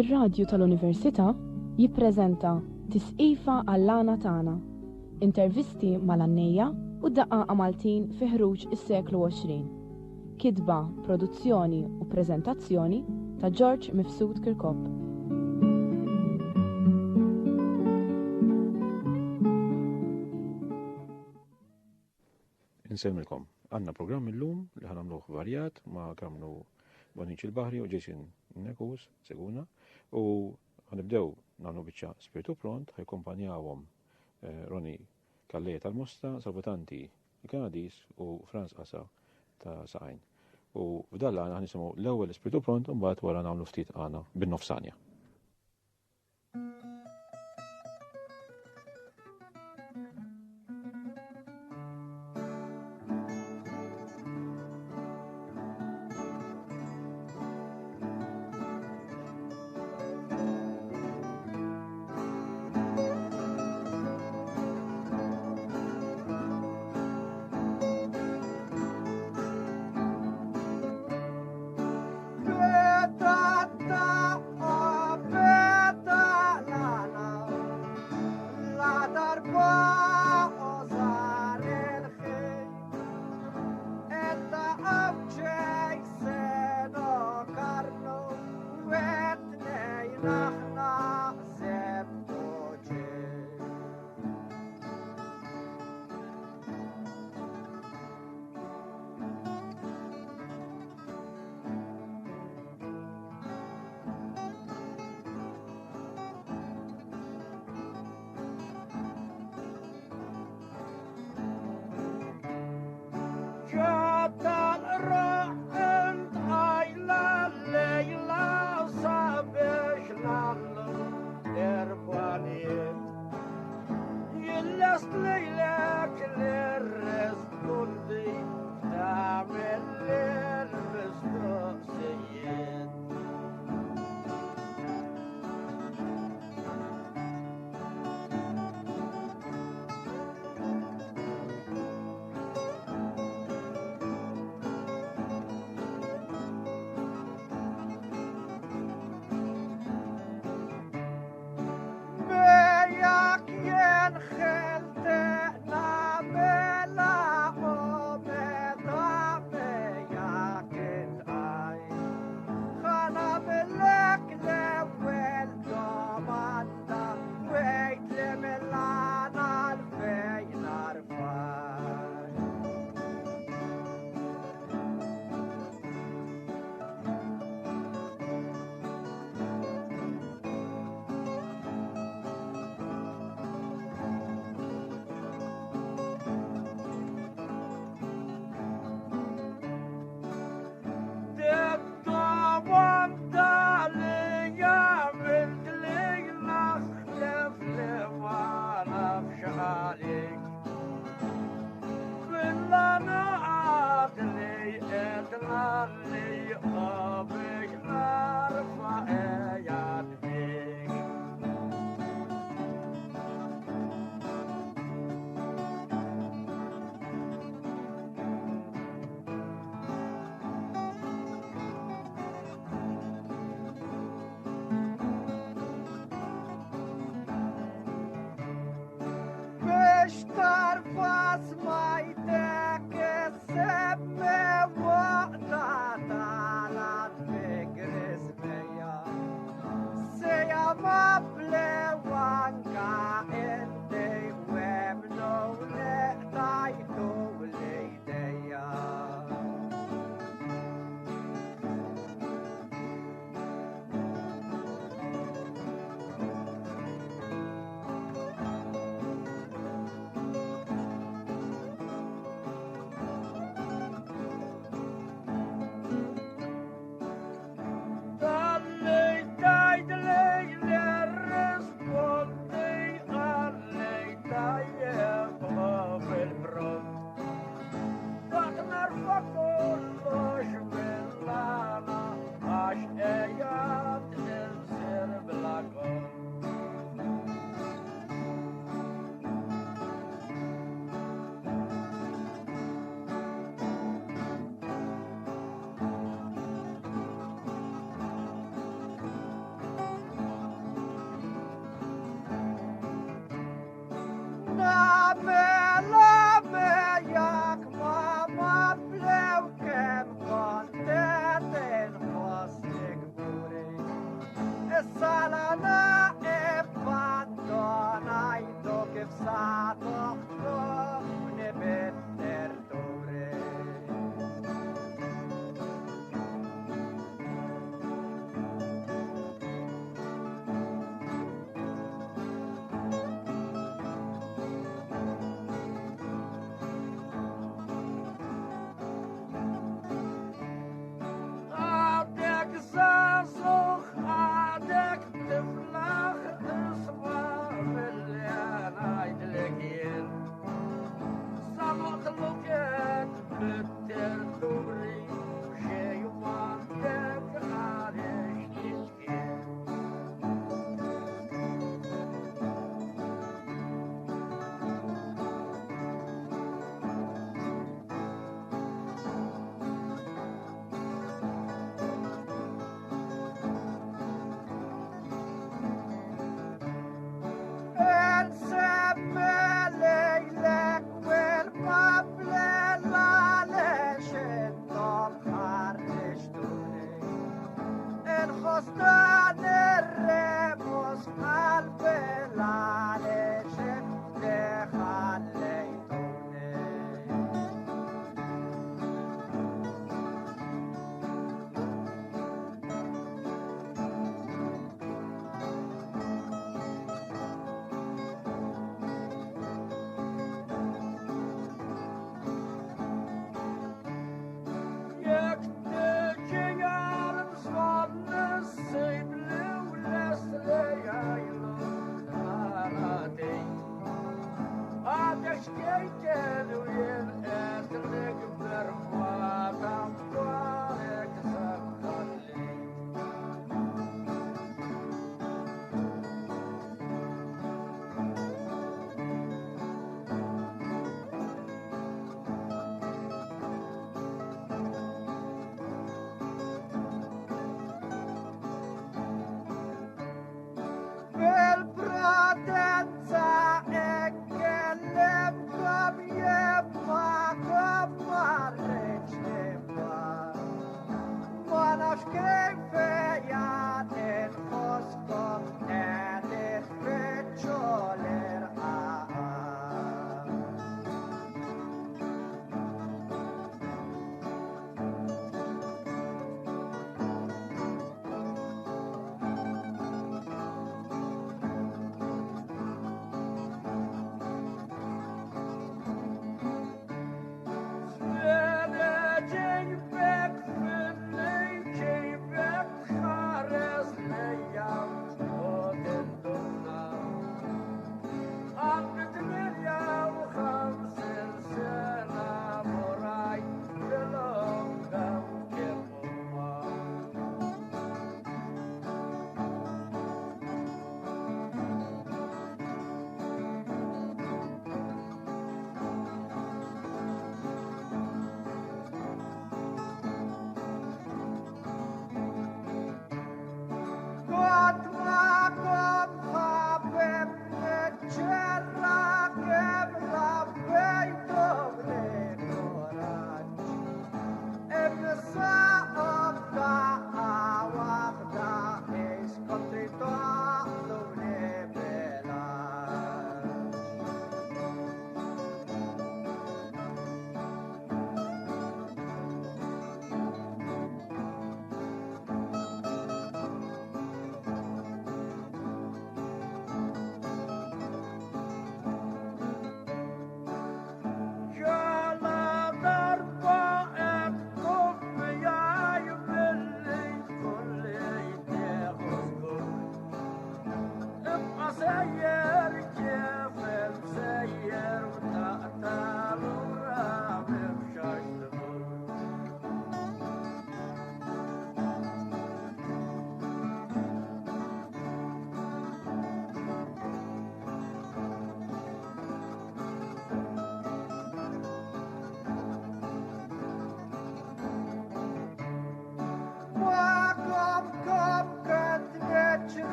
Ir-Radju tal-Università jippreżenta Tisqifa għall-għana tagħna. Intervisti mal-għannejja u daqqa Maltin fi ħruġ is-seklu 20. Kitba, produzzjoni u preżentazzjoni ta' George Mifsud Kirkop. Insemmilkom, għanna programm illum li ħanamluħ varjat ma' kamnu Bonici il-Bahri u Jason Nekus, Seguna, u ħanibdew nagħmlu biċċa Spiritu Pront, ħajkompanjawhom Roni Kalleja tal-Mosta, Salvatanti il-Kanadis u Franz Asa ta' Saqajn. U f'dalla għana ħanisimgħu l-ewwel Spiritu Pront u mbagħad wara nagħmlu ftit għana bin-nofsanja.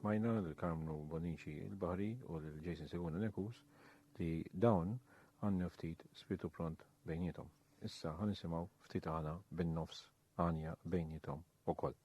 Smajna l-Karmnu Bonici il-Bahri u l-Jason Seguna Nekus li dawn għanna ftit spiritu pront bejnietom. Issa għan nisimaw ftit għana bin-nofs għanja bejnietom u koll.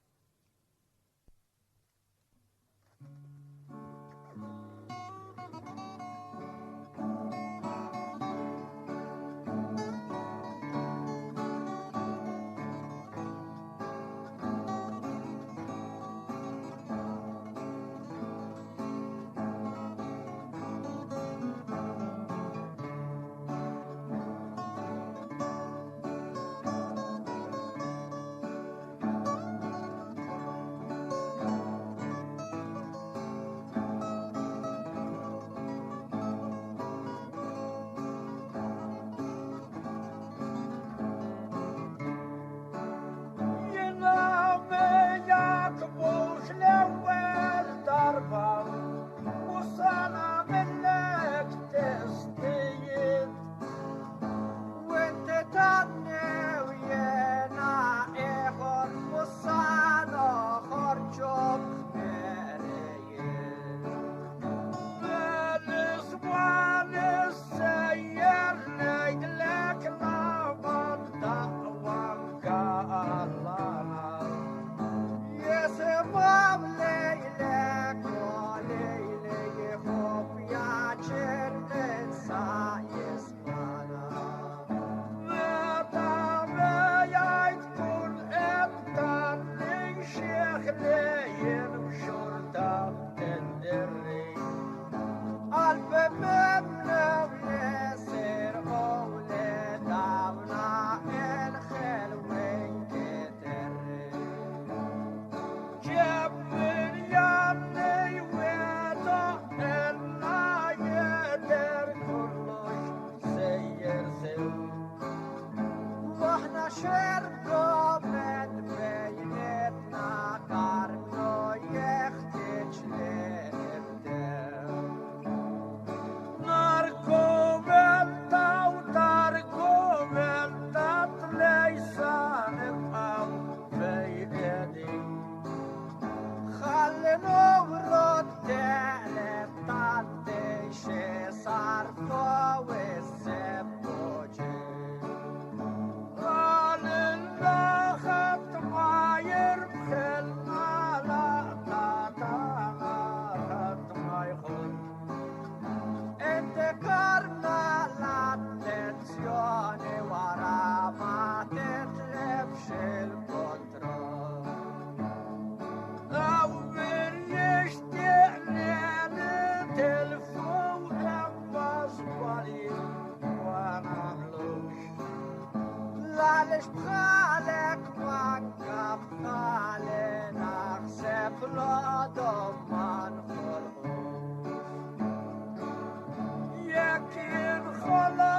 Yekin khala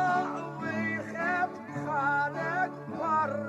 we khat khalek war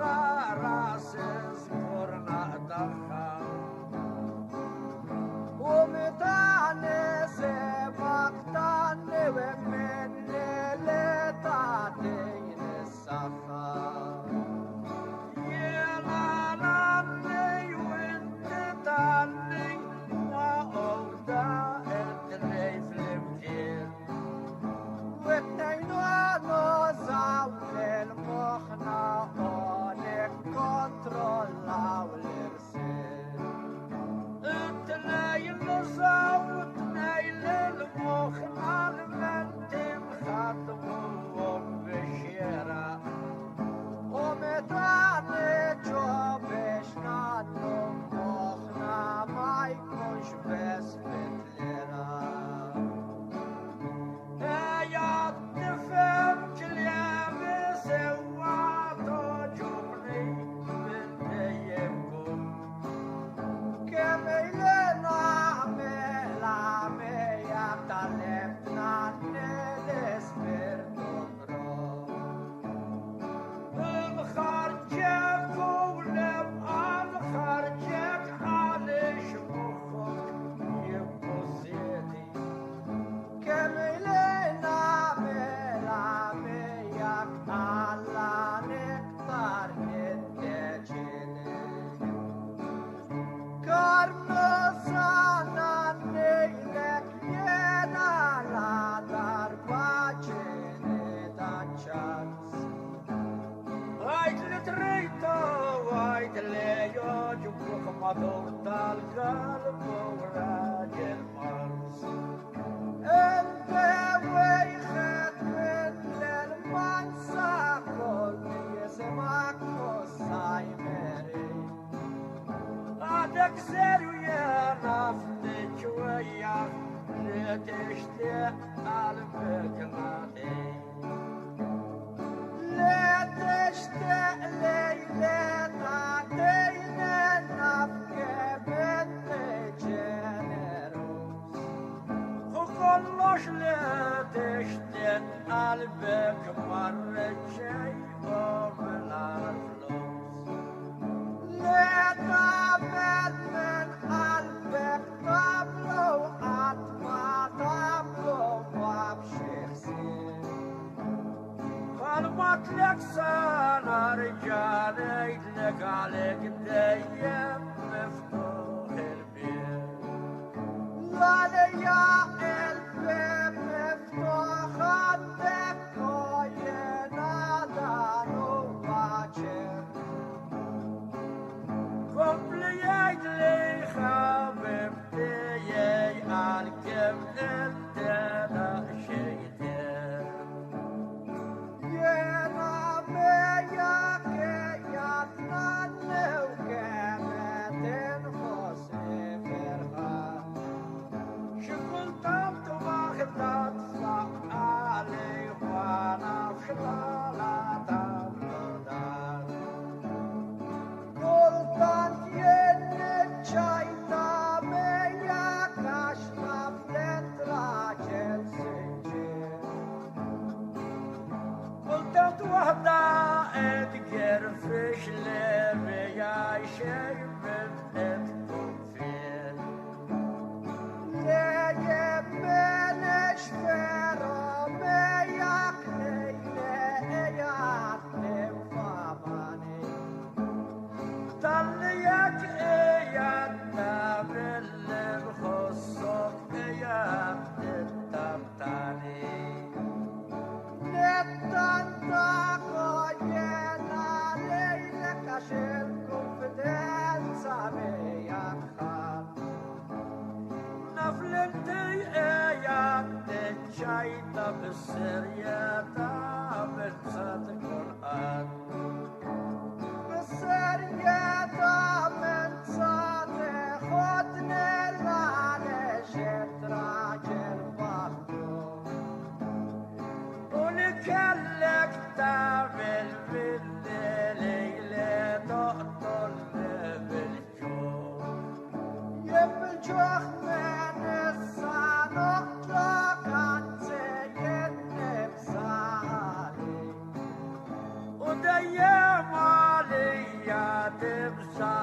Sa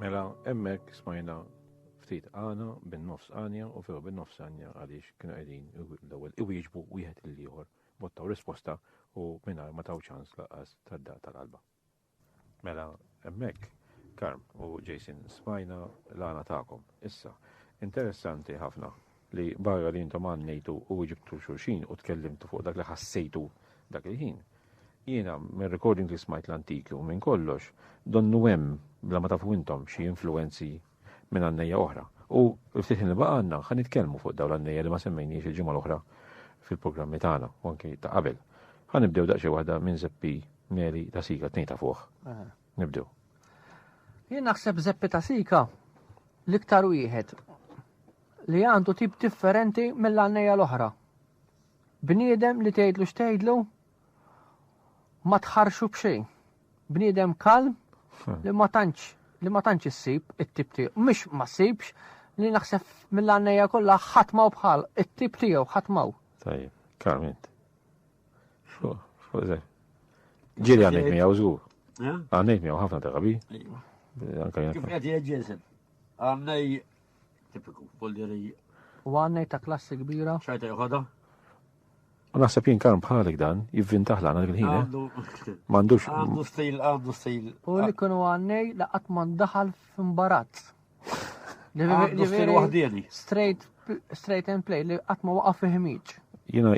Mela, emmek smajna ftit għana bin-nofs għanja u veru bin-nofs għanja għaliex kienu qegħdin l-ewwel iwieġbu wieħed il-ieħor bottaw risposta u mingħajr ma taw ċans laqas tad-daq tal-qalba. Mela, emmek Karm u Jason smajna l-għana tagħkom. Issa, interessanti ħafna li barra li intom għannejtu u ġibtu xulxin u tkellimtu fuq dak li ħassejtu dak il-ħin. Jiena minn recording li smajt l-antiki u minn kollox donnu hemm bla ma tafu intom xi influenzi minn għannejja oħra. U ftit li baqa' għandna ħa nitkellmu fuq dawn l-għannejja li ma semmejniex il-ġimgħa l-oħra fil-programmi tagħna u anke ta' qabel. Ħanibdew daqsxejn waħda minn Zeppi Meli ta' Sika tnejn ta' fuq. Nibdew. Jien naħseb Zeppi ta' Sika l-iktar wieħed li għandu tip differenti mill-għannejja l-oħra. Bniedem li tgħidlu x'tgħidlu ma tħarxu b'xejn. Bniedem kalm li ma tantx issib it-tip tiegħu. Mhux ma ssibx li naħseb mill-għannejja kollha ħatmaw bħal it-tip tiegħu ħatmaw. Tajjeb, Karment. Ġieli għannejt miegħu żgur. Għannejt miegħu ħafna drabi. Kif qed jeġġeseb? Għannej tipiku, bolderi. U għannej ta' klassi kbira. Xajta joħodha? Naħseb jien Karm bħalek dan, jivvintaħ l-għana l-ħin. M'għandux. Għandu stil. U li kienu għannej laqat man daħal f'imbarazz. Għandu stil waħdieni. Straight and play li qatt ma waqaf fiħmiġ. Jina.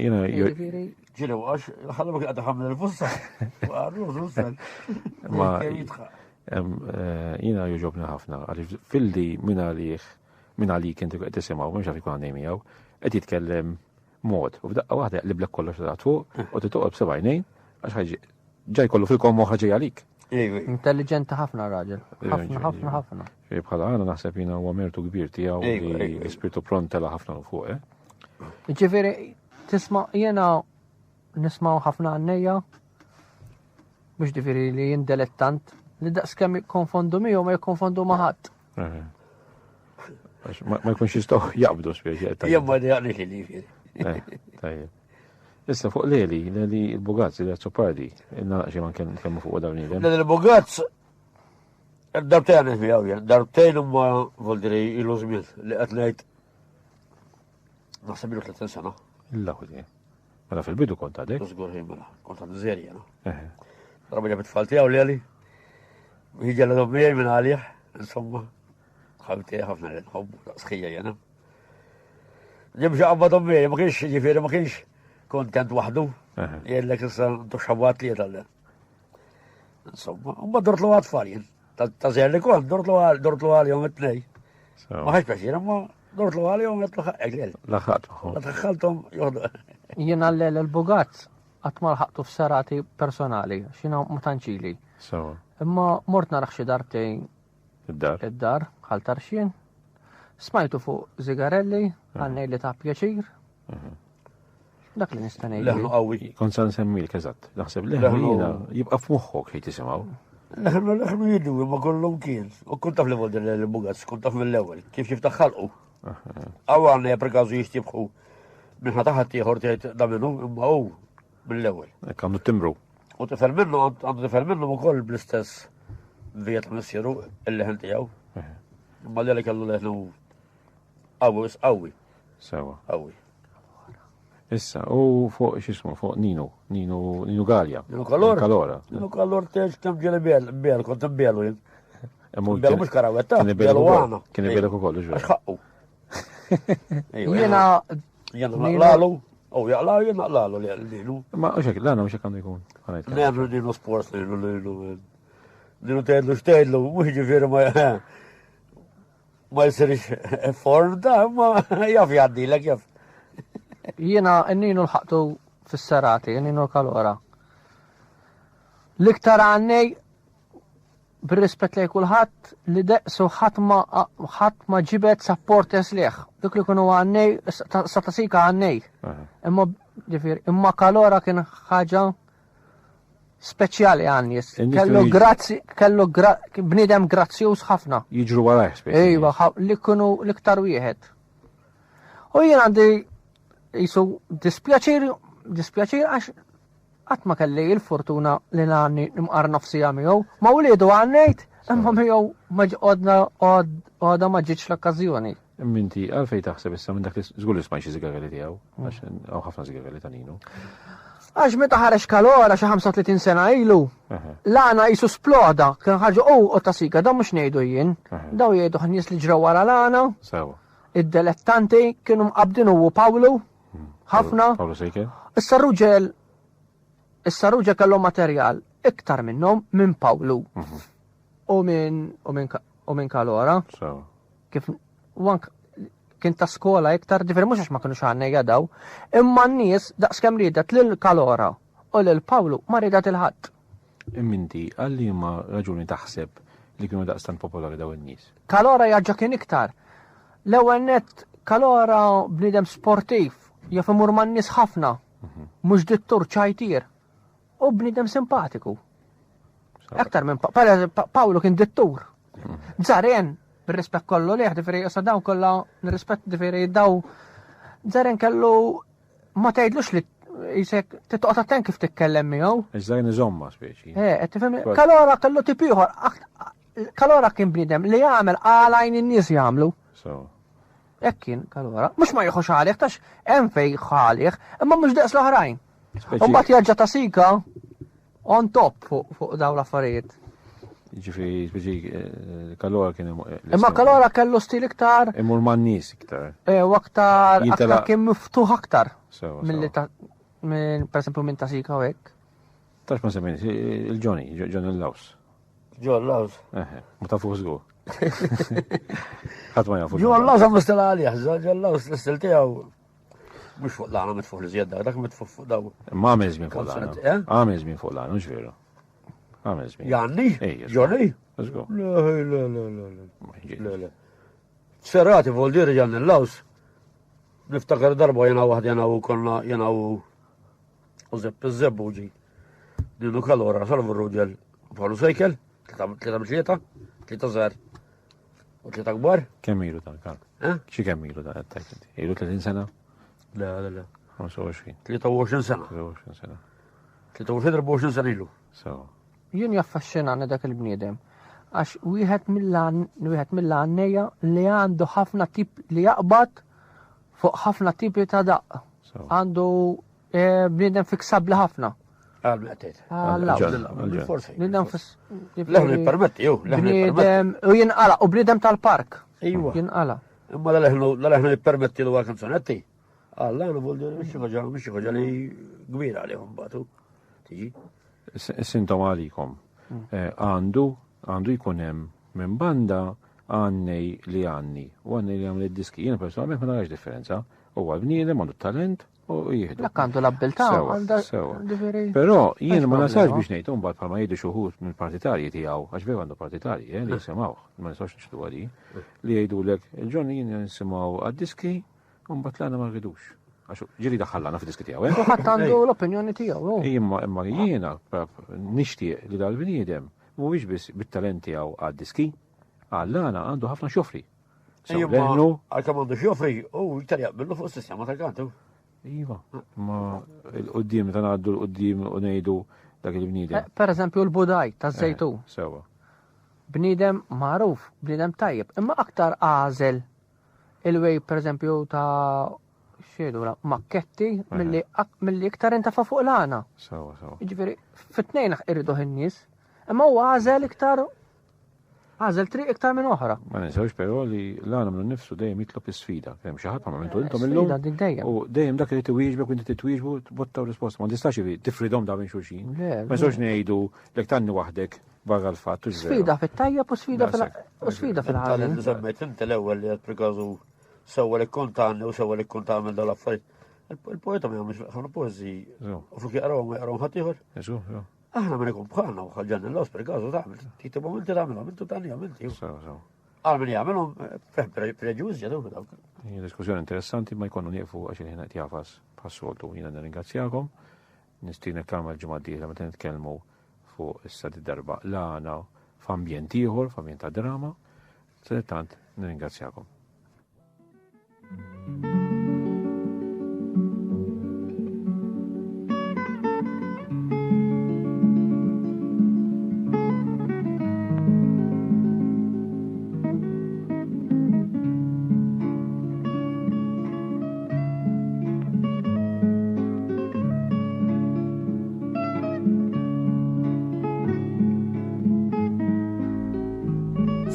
Ġieli għax, ħalla ma qed ħamel il-fussa. Għarru russel. Jina joġobni ħafna, għalix fil-li minn għalik inti qed tisimgħu, mhux għaf ikun għannej miegħu, qed jitkellem mod. U f'daqqa waħda jaqliblek kollox ta' fuq u titoqgħod b'sebgħinejn għax ġaj kollu fil-kom moħħa ġej għalik. Intelligenti ħafna raġel. Ħafna. Bħala għana naħseb jina huwa mertu kbir tiegħu li l-ispirtu pront tela ħafna fuq. Ġifieri tisma' jiena nisma' ħafna għannejja mhux ġifieri li jien dilettant li daqskemm jikkonfondu miegħu ma jikkonfondu ma' ħadd. Ma jkunx jistgħu jaqbdu spiex. Jemma daqni li fieri. Tajjeb. Issa fuq Leli il-Bugazz li għazzopardi, il-naqxie man kemmu fuq dawn il-dem. Il-Bugazz, darbtejn għanet miegħu jen, darbtejn umma voldiri il-użmien li għatnejt naħseb ilu 30 sena. Il-laħu mela fil-bidu kont għadek? Użgur mela, kont għad zerja, no? Rabbi ġabit falti għaw Leli, jġalla dobbijaj minn għalih, insomma, ħabti ħafna l-nħobbu, sħija jena. Ġibġa għabba dobbijaj, ma kienx ġifiri, ma kienx kontent wahdu, jellek issa xabat li jtalla. Insomma, umma dortlu għad faljen, ta' zerli kon, dortlu għal jom it-nej. Ma ħax peċir, umma dortlu għal jom it-lu ħaqq. Laħat. Laħħaltom joħdu. Jena l-Bugazz għatmal ħaqtu f-serati personali, xina mutanċili. Imma mort narax xi darbtejn id-dar, ħaltar xien. Smajtu fuq zigarelli, għannej li ta' pjaċir. Dak li nistanej. Leħnu qawwi. Konsan semmi l-kazat. Naħseb leħnu jibqa f'moħħok xejn tisimgħu. Leħnu jidu ma kollhom kien. U kunt taf li voldi l-Bugazz, kunt taf mill-ewwel. Kif jiftaħ ħalqu. Aw għandna per każu jixtibħu minn ħataħat ieħor tgħid da minnu imma hu mill-ewwel. Għandu timbru. U tifel minnu għandu tifel minnu ukoll bl-istess viet missieru il-leħen tiegħu. Imma li kellu leħnu qawwi. Sewa. Qawwi. Issa, u fuq xismu, fuq Nino Gallia. Nino Kalor teġ kem ġeli bel, kont belu jien. Belu mux karawetta, belu għana. Kien belek u kollu ġu. Xaqqu. Jena naqlalu, u jaqlalu jien naqlalu li għallu. Ma uxek, l-għana uxek għandu jkun. Nemlu Nino Sports, Nino tejdlu xtejdlu, mux ġifiri ma jisirix form da, ma jaf jaddi l jaf. Jiena n-ninu l-ħaqtu fis-serati, n-ninu l-kalora. L-iktar għannej, bil-rispet li kulħadd li deqsu ħadd ma ġibet supporters liħ. Dik li kunu għannej, satasika għannej. Imma kalora kien ħaġa speċjali għannis. Kellu bnidem grazzjuż ħafna. Jiġru għaraj speċjali. Ejwa, li kunu l-iktar wieħed. U jien għandi jisu dispjaċir għax għatma kelli il-fortuna li għanni nimqar nafsija miegħu, ma ulidu għannejt, imma miegħu għada ma ġietx l-okkazjoni. Minti, għalfej taħseb issa minn dak li żgur li smajx iż-żigarelli tiegħu, għax hawn ħafna żigarelli ta' Nino. Għax meta ħareġ kalora xi 35 sena ilu, l-għana jisu sploda, kien ħaġa u ta' sika, da mhux ngħidu jien, daw jgħidu ħan-nies li ġraw wara l-għana. Sewa. Id-dilettanti kienu mqabdin u Pawlu, ħafna. Pawlu Sejker. Issa ruġel kellhom materjal iktar minnhom minn Pawlu. U minn Kalora. Kif kien ta' skola iktar differ mhux għax ma kinux għandna jadaw, imma n-nies daqskemm ridet lil Kalora u lil Pawlu ma ridat il-ħadd. Imminti, għalli ma raġuni taħseb li kienu daqstan popolari daw in-nies? Kalora jaġġa kien iktar. L-ewwel nett Kalora bniedem sportiv, jaf imur man nies ħafna, mhux dittur ċajtir, u bniedem simpatiku. Aktar minn Pawlu kien dittur. Żaren, bir-rispett kollu liħ, differi sa daw kollha nirrispett differi daw. Żaren kellu ma tgħidlux li jisek titqgħod attent kif titkellem miegħu. Iżdajn iżomma speċi. Qed tifhem. Kalora kellu tip ieħor. Kalora kien bniedem li jagħmel għalajn in-nies jagħmlu. Hekk kien Kalora. Mhux ma jieħux għalih, tax hemm fejn ħalih, imma mhux daqs l-oħrajn. U mbagħad jaġġa ta' sika on top fuq dawn l-affarijiet. Ġifieri speċi Kalora kien imma Kalora kellu stil iktar. Imur man nies iktar. U aktar kien miftuħ aktar. Milli pereżempju minn ta' sika u hekk. Tax ma semmejn il-Johnny, John il-Laws. John Laws. Ma tafu żgur. Ħadd ma jafu. John Laws għam istil għalih, John Laws l-istil tiegħu mhux fuq l-għana mitfuq li żjed dak mitfuq fuq daw. Ma għamel żmien fuq l-għana. Għamel żmien fuq l-għana, mhux veru. Għamel żmien. Janni? Johnny? Le. Sferrati vuol dire John Laws. Niftakar darba jena waħd jena u konna jena u Zebbu ġi. Dinu Kalora, salvu r-rudjel. Bħalu sejkel, 3 żgħar. U 3 kbar. Kemm ilu dan kan? Xi kemm ilu dan qed ilu 30 sena? Le. 25. 23 sena. 23 sena. 23-24 sena ilu. Jien jaffaxxinani dak il-bniedem. Għax wieħed mill-għannejja li għandu ħafna tip li jaqbad fuq ħafna tipi ta' daqq. Għandu bniedem fiksabli ħafna. Għal-meqtet. Forsi. Leħni permetti, jew. Bniedem, u jinqala, u bniedem tal-park. Ejwa. Jinqala. Imma l-leħni permetti l-għu kanzonetti. Għalla, għana vuol dire mxie ħagġa li gbira għalihom batu. Tiġi. Sintom għalikom. Għandu jkun hemm minn banda għannej li għanni. U għannej li għamil id-diski. Jena personalment ma narax differenza. U għal-bniedem għandu talent u jihdu. Dak għandu l-abbilta. Però jien ma nasax biex ngħid imbagħad bħalma jgħidu xi wħud mill-partitarji tiegħu, għax veru għandu partitarji li jisimgħu, ma nistax nixtu għali, li jgħidulek il-ġonni jien nisimgħu għad-diski u mbagħad l-għana ma rridux. Għax ġiri daħħallana fid-diski tiegħu. Ħadd għandu l-opinjoni tiegħu. Imma jiena nixtieq li dal-bniedem mhuwiex biss bit-talent tiegħu għad-diski, għall-għana għandu ħafna xofri. Għal-kam għandu xofri, u iktar jaqbillu fuq s-sistema tal-kantu. Iva, ma l-qoddim, ta' għaddu l-qoddim u nejdu dak il-bnidem. Per eżempju l-budaj ta' zejtu. Sewa. Bnidem maruf, bnidem tajjeb. Imma aktar għazel il-wej per eżempju ta' xedu la makketti mill-li iktar intafa fuq l-għana. Sewa. Ġifiri, fit-tnejn irridu n-nies. Imma u għazel iktar għazel triq iktar minn oħra. Ma ninsawx però li l-għana minn nifsu dejjem jitlob is-sfida. Kemm xi ħadd ma għamiltu intom illum. U dejjem dak li tiwieġbek u inti titwieġbu tbottaw risposta. Ma tistax tifridhom da minn xulxin. Ma nistax ngħidu lek tanni waħdek barra l-fatt. Sfida fit-tajjeb u sfida fil-ħaġa. Semmejt inti l-ewwel li qed prikażu sewwa li kont għandni u sewwa li kont għamel dawn l-affarijiet. Il-poeta ma jagħmilx ħafna poeżi. U fluk jaqrawhom ħadd ieħor. Aħna ma nekun bħalna u ħalġan l-los per kazu taħmel. Titibu minti taħmel, mintu tani għamilti. Għalmin jgħamilhom preġuż ġedu. Hija diskussjoni interessanti ma jkunu nieqfu għax il-ħina tjafas bħas-soltu. Jiena nirringrazzjakom. Nistinek kamel ġimgħa d-dieħla meta nitkellmu fuq issa darba l-għana f'ambjent ieħor, f'ambjent ta' drama. Sadattant nirringrazzjakom.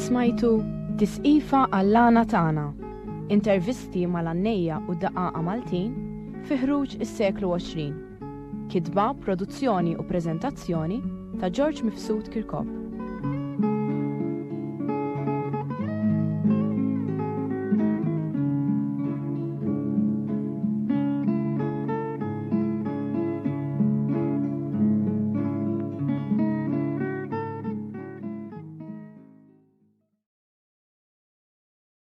Smajtu Tisqifa għall-għana tagħna. Intervisti mal-għannejja u daqqa Maltin fi ħruġ is-seklu 20. Kitba, produzzjoni u preżentazzjoni ta' George Mifsud Kirkop.